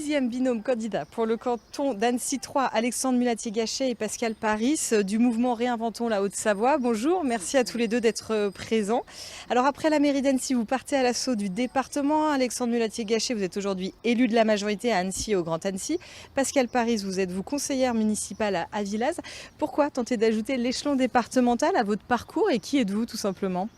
6e binôme candidat pour le canton d'Annecy 3, Alexandre Mulatier-Gachet et Pascal Paris, du mouvement Réinventons la Haute-Savoie. Bonjour, merci à tous les deux d'être présents. Alors après la mairie d'Annecy, vous partez à l'assaut du département. Alexandre Mulatier-Gachet, vous êtes aujourd'hui élu de la majorité à Annecy et au Grand Annecy. Pascal Paris, vous êtes conseillère municipale à Villaz. Pourquoi tenter d'ajouter l'échelon départemental à votre parcours et qui êtes-vous tout simplement ?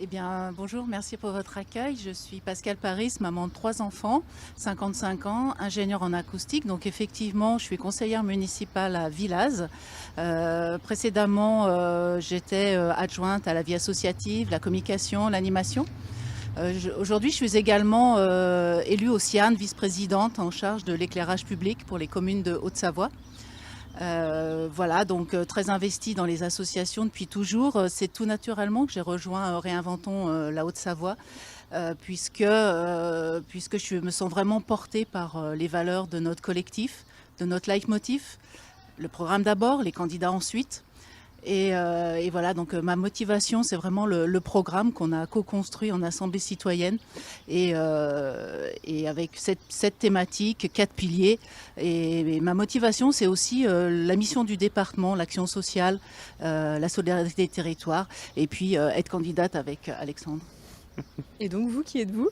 Eh bien, bonjour, merci pour votre accueil. Je suis Pascal Paris, maman de 3 enfants, 55 ans, ingénieure en acoustique. Donc effectivement, je suis conseillère municipale à Villaz. Précédemment, j'étais adjointe à la vie associative, la communication, l'animation. Aujourd'hui, je suis également élue au CIAN, vice-présidente en charge de l'éclairage public pour les communes de Haute-Savoie. Voilà, donc très investie dans les associations depuis toujours. C'est tout naturellement que j'ai rejoint Réinventons la Haute-Savoie, puisque je me sens vraiment portée par les valeurs de notre collectif, de notre leitmotiv, le programme d'abord, les candidats ensuite. Et voilà, donc ma motivation, c'est vraiment le programme qu'on a co-construit en Assemblée citoyenne et avec cette thématique, 4 piliers. Et ma motivation, c'est aussi la mission du département, l'action sociale, la solidarité des territoires et puis être candidate avec Alexandre. Et donc vous, qui êtes-vous ?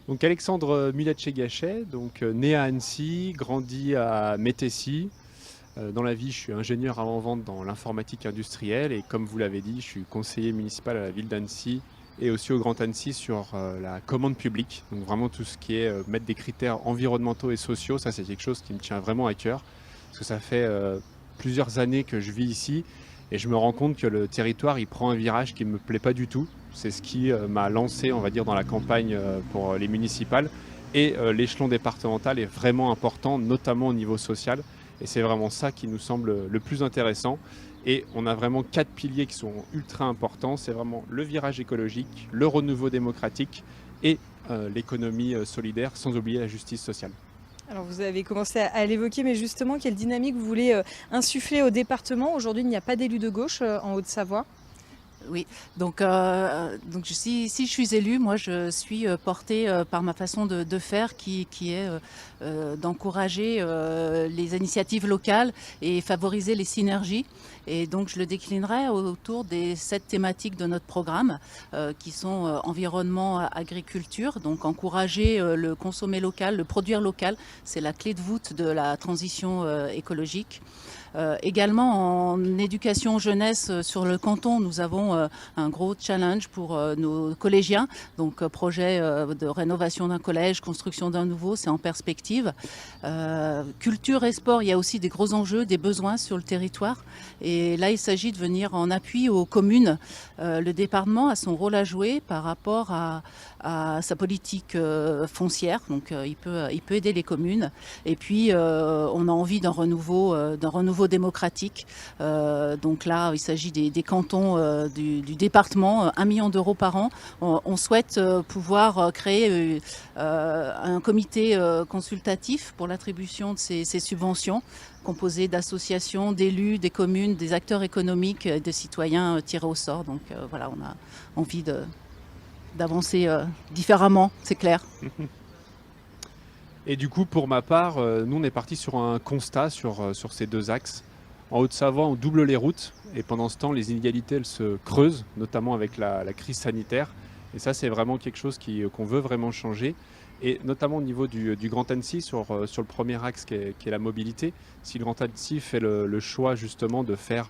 Donc Alexandre Mulatier-Gachet, né à Annecy, grandi à Métessy. Dans la vie, je suis ingénieur avant-vente dans l'informatique industrielle et comme vous l'avez dit, je suis conseiller municipal à la ville d'Annecy et aussi au Grand Annecy sur la commande publique. Donc vraiment tout ce qui est mettre des critères environnementaux et sociaux, ça c'est quelque chose qui me tient vraiment à cœur. Parce que ça fait plusieurs années que je vis ici et je me rends compte que le territoire il prend un virage qui ne me plaît pas du tout. C'est ce qui m'a lancé, on va dire, dans la campagne pour les municipales. Et l'échelon départemental est vraiment important, notamment au niveau social. Et c'est vraiment ça qui nous semble le plus intéressant. Et on a vraiment 4 piliers qui sont ultra importants. C'est vraiment le virage écologique, le renouveau démocratique et l'économie solidaire, sans oublier la justice sociale. Alors vous avez commencé à l'évoquer, mais justement, quelle dynamique vous voulez insuffler au département ? Aujourd'hui, il n'y a pas d'élu de gauche en Haute-Savoie. Oui, donc si je suis élue, moi je suis portée par ma façon de faire qui est d'encourager les initiatives locales et favoriser les synergies. Et donc je le déclinerai autour des 7 thématiques de notre programme qui sont environnement, agriculture. Donc encourager le consommer local, le produire local, c'est la clé de voûte de la transition écologique. Également en éducation jeunesse sur le canton, nous avons un gros challenge pour nos collégiens. Donc projet de rénovation d'un collège, construction d'un nouveau, c'est en perspective. Culture et sport, il y a aussi des gros enjeux, des besoins sur le territoire. Et là, il s'agit de venir en appui aux communes. Le département a son rôle à jouer par rapport à sa politique foncière. Donc il peut aider les communes. Et puis on a envie d'un renouveau démocratique. Donc là, il s'agit des cantons du département, 1 million d'euros par an. On souhaite pouvoir créer un comité consultatif pour l'attribution de ces subventions, composé d'associations, d'élus, des communes, des acteurs économiques, des citoyens tirés au sort. Donc voilà, on a envie d'avancer différemment, c'est clair. Et du coup, pour ma part, nous on est parti sur un constat sur ces 2 axes. En Haute-Savoie, on double les routes et pendant ce temps, les inégalités elles se creusent, notamment avec la crise sanitaire. Et ça, c'est vraiment quelque chose qu'on veut vraiment changer. Et notamment au niveau du Grand Annecy, sur le premier axe qui est la mobilité. Si le Grand Annecy fait le choix justement de faire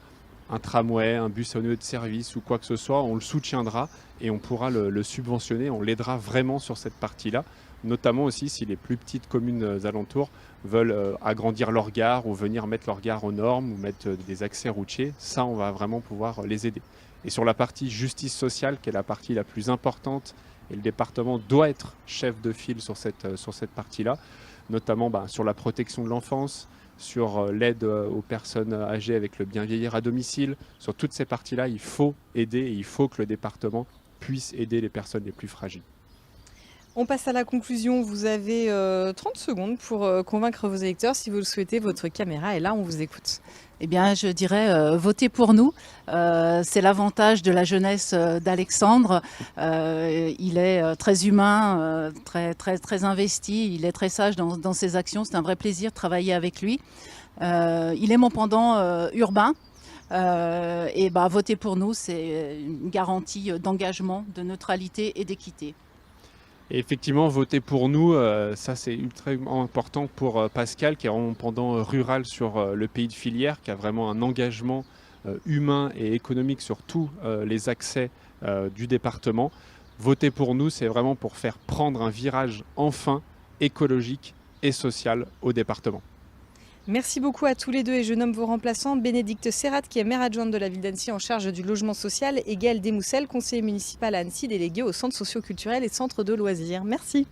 un tramway, un bus à haut de service ou quoi que ce soit, on le soutiendra et on pourra le subventionner, on l'aidera vraiment sur cette partie-là. Notamment aussi si les plus petites communes alentours veulent agrandir leur gare ou venir mettre leur gare aux normes ou mettre des accès routiers, ça on va vraiment pouvoir les aider. Et sur la partie justice sociale, qui est la partie la plus importante, et le département doit être chef de file sur cette partie-là, notamment sur la protection de l'enfance, sur l'aide aux personnes âgées avec le bien vieillir à domicile. Sur toutes ces parties-là, il faut aider et il faut que le département puisse aider les personnes les plus fragiles. On passe à la conclusion. Vous avez 30 secondes pour convaincre vos électeurs. Si vous le souhaitez, votre caméra est là, on vous écoute. Eh bien, je dirais votez pour nous. C'est l'avantage de la jeunesse d'Alexandre. Il est très humain, très investi. Il est très sage dans ses actions. C'est un vrai plaisir de travailler avec lui. Il est mon pendant urbain. Et voter pour nous, c'est une garantie d'engagement, de neutralité et d'équité. Et effectivement, voter pour nous, ça c'est ultra important pour Pascal, qui est vraiment pendant rural sur le pays de Filière, qui a vraiment un engagement humain et économique sur tous les accès du département. Voter pour nous, c'est vraiment pour faire prendre un virage enfin écologique et social au département. Merci beaucoup à tous les deux et je nomme vos remplaçants Bénédicte Serrat qui est maire adjointe de la ville d'Annecy en charge du logement social et Gaël Desmoussel, conseiller municipal à Annecy délégué au centre socio-culturel et centre de loisirs. Merci.